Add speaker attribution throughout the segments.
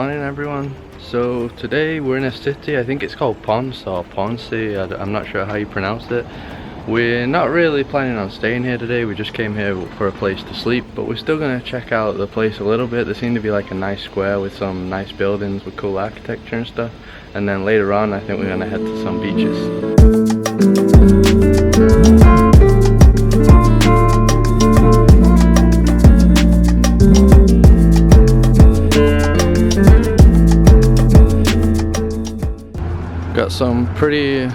Speaker 1: morning everyone. So today we're in a city, I think it's called PONCE or PONCE, I'm not sure how you pronounce it. We're not really planning on staying here today, we just came here for a place to sleep, but we're still going to check out the place a little bit. There seemed to be like a nice square with some nice buildings with cool architecture and stuff, and then later on I think we're going to head to some beaches. Got some pretty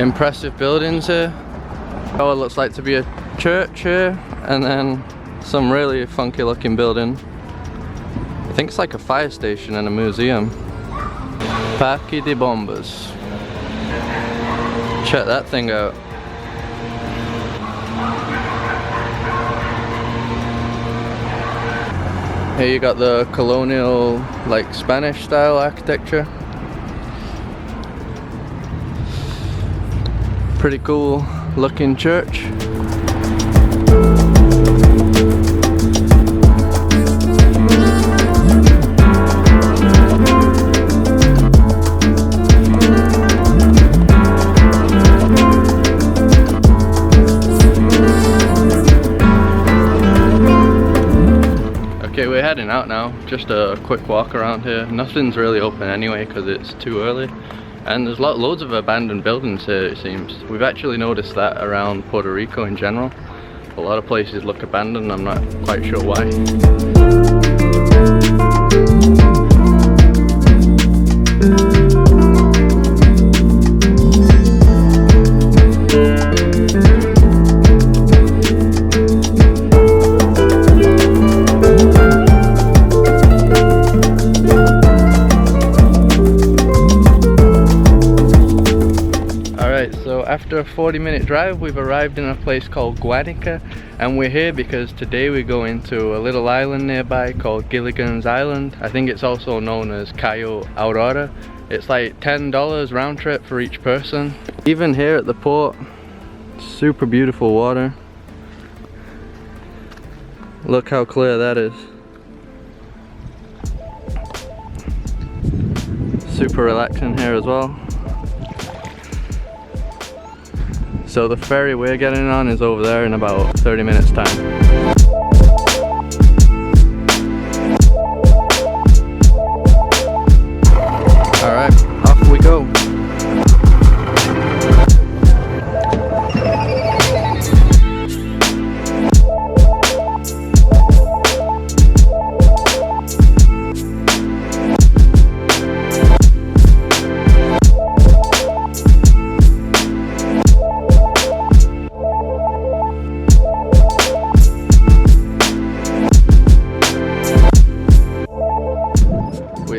Speaker 1: impressive buildings here. Oh, it looks like to be a church here, and then some really funky looking building. I think it's like a fire station and a museum. Parque de Bombas. Check that thing out. Here you got the colonial, like Spanish style architecture. Pretty cool looking church. Okay, we're heading out now. Just a quick walk around here. Nothing's really open anyway because it's too early. And there's loads of abandoned buildings here, it seems. We've actually noticed that around Puerto Rico in general. A lot of places look abandoned, I'm not quite sure why. After a 40-minute drive, we've arrived in a place called Guanica, and we're here because today we go into a little island nearby called Gilligan'S Island. I think it's also known as Cayo Aurora. It's like $10 round trip for each person. Even here at the port, super beautiful water. Look how clear that is. Super relaxing here as well. So the ferry we're getting on is over there in about 30 minutes time. Alright, off we go.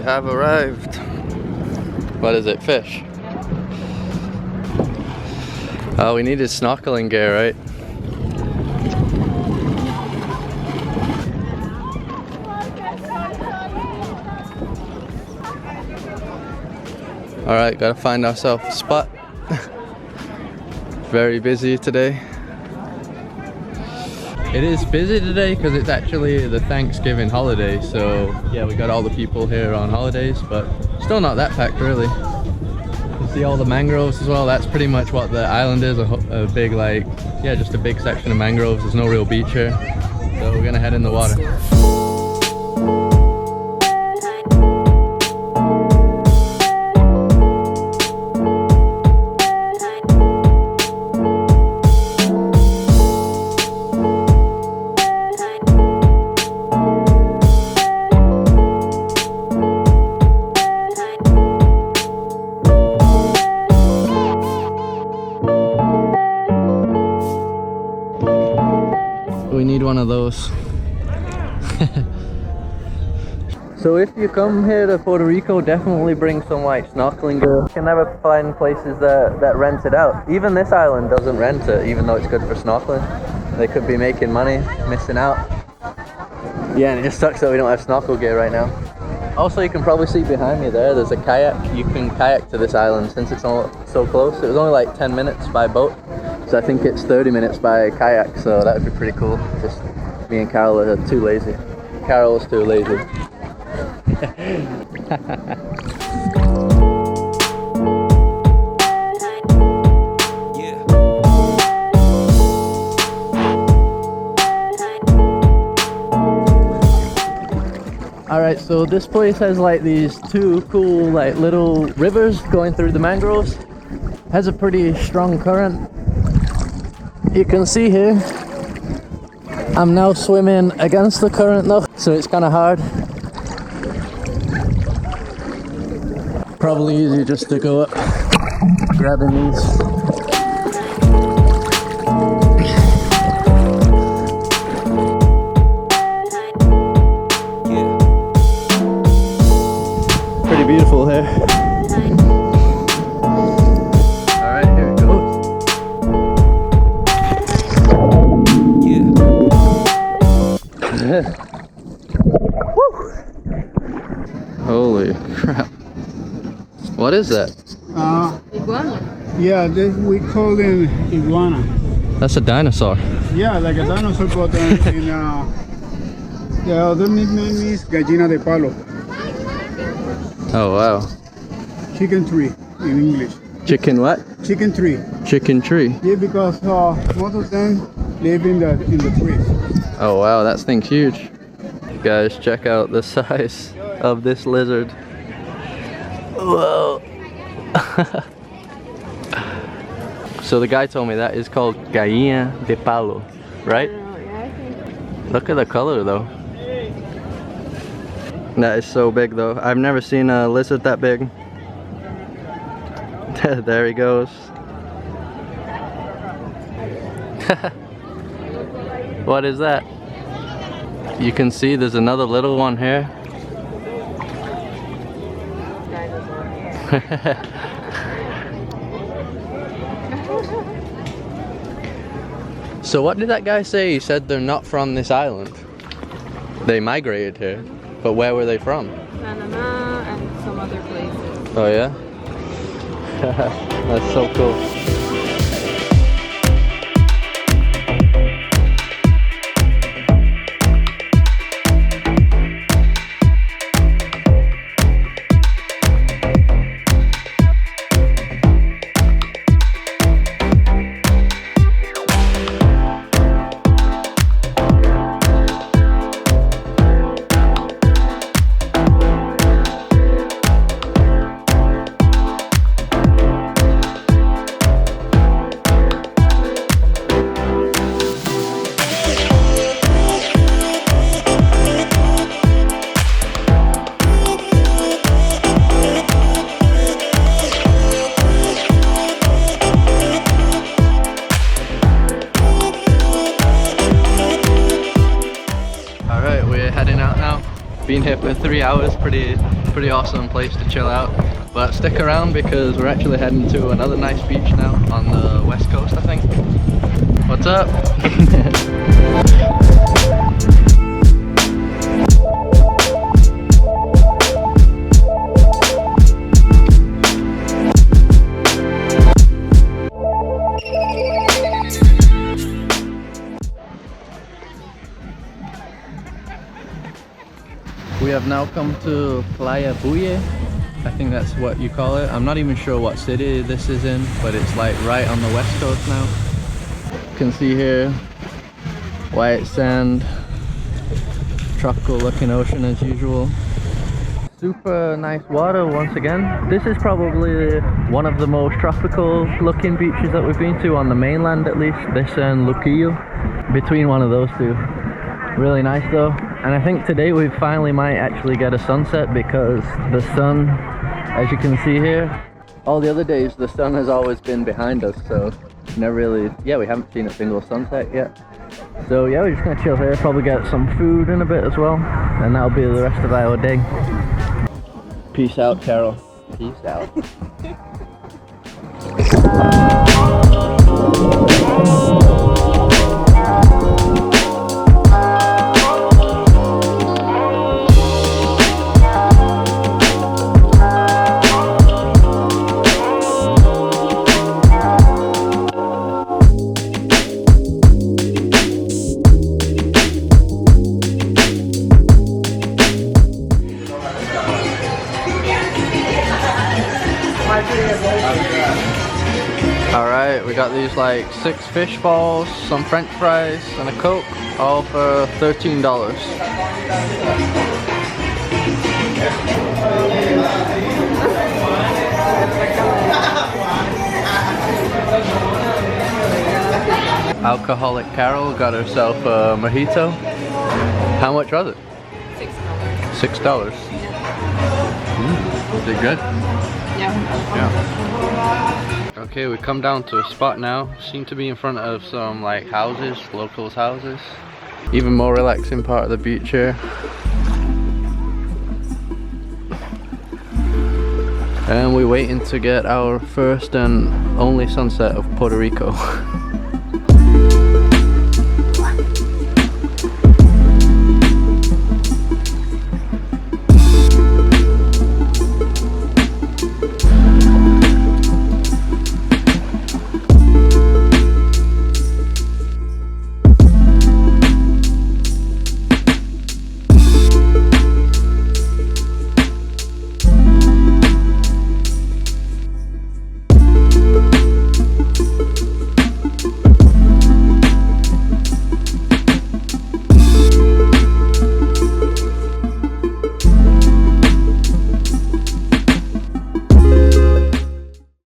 Speaker 1: Have arrived. What is it? Fish? Oh, we needed snorkeling gear, right? Alright, gotta find ourselves a spot. Very busy today. It is busy today because it's actually the Thanksgiving holiday, so yeah, we got all the people here on holidays, but still not that packed really. You see all the mangroves as well. That's pretty much what the island is, a big, like, yeah, just a big section of mangroves. There's no real beach here, so we're gonna head in the water. We need one of those. So if you come here to Puerto Rico, definitely bring some like snorkeling gear. You can never find places that rent it out. Even this island doesn't rent it, even though it's good for snorkeling. They could be making money, missing out. Yeah, and it just sucks that we don't have snorkel gear right now. Also, you can probably see behind me there's a kayak. You can kayak to this island since it's all so close. It was only like 10 minutes by boat. So I think it's 30 minutes by kayak, so that would be pretty cool. Just me and Carol are too lazy. Carol is too lazy. Alright, so this place has like these two cool like little rivers going through the mangroves. Has a pretty strong current. You can see here, I'm now swimming against the current though, so it's kind of hard. Probably easier just to go up grabbing these. Pretty beautiful here. Alright, here it goes. Woo! Holy crap. What is that?
Speaker 2: Iguana. Yeah, we call them iguana.
Speaker 1: That's a dinosaur.
Speaker 2: Yeah, like a dinosaur, but in the other nickname is gallina de palo.
Speaker 1: Oh wow.
Speaker 2: Chicken tree in English.
Speaker 1: Chicken what?
Speaker 2: Chicken tree.
Speaker 1: Chicken tree.
Speaker 2: Yeah, because most of them live in the trees.
Speaker 1: Oh wow, that thing's huge. Guys, check out the size of this lizard. Whoa. So the guy told me that is called gallina de palo, right? Look at the color though. That is so big though. I've never seen a lizard that big. There he goes. What is that? You can see there's another little one here. So what did that guy say? He said they're not from this island. They migrated here. But where were they from?
Speaker 3: Panama and some other places.
Speaker 1: Oh yeah? That's so cool. Been here for 3 hours, pretty awesome place to chill out. But stick around because we're actually heading to another nice beach now on the west coast, I think. What's up? We have now come to Playa Buye. I think that's what you call it. I'm not even sure what city this is in, but it's like right on the west coast now. You can see here, white sand, tropical looking ocean as usual. Super nice water once again. This is probably one of the most tropical looking beaches that we've been to on the mainland, at least. This and Luquillo, between one of those two. Really nice though. And I think today we finally might actually get a sunset because the sun, as you can see here, all the other days the sun has always been behind us, so never really, yeah, we haven't seen a single sunset yet. So yeah, we're just gonna chill here, probably get some food in a bit as well, and that'll be the rest of our day. Peace out, Carol. Peace out. Alright, we got these like 6 fish balls, some french fries, and a Coke, all for $13. Alcoholic Carol got herself a mojito. How much was it? $6. $6. Is it good?
Speaker 3: Yeah.
Speaker 1: Okay, we come down to a spot now. Seem to be in front of some like houses, locals' houses. Even more relaxing part of the beach here. And we're waiting to get our first and only sunset of Puerto Rico.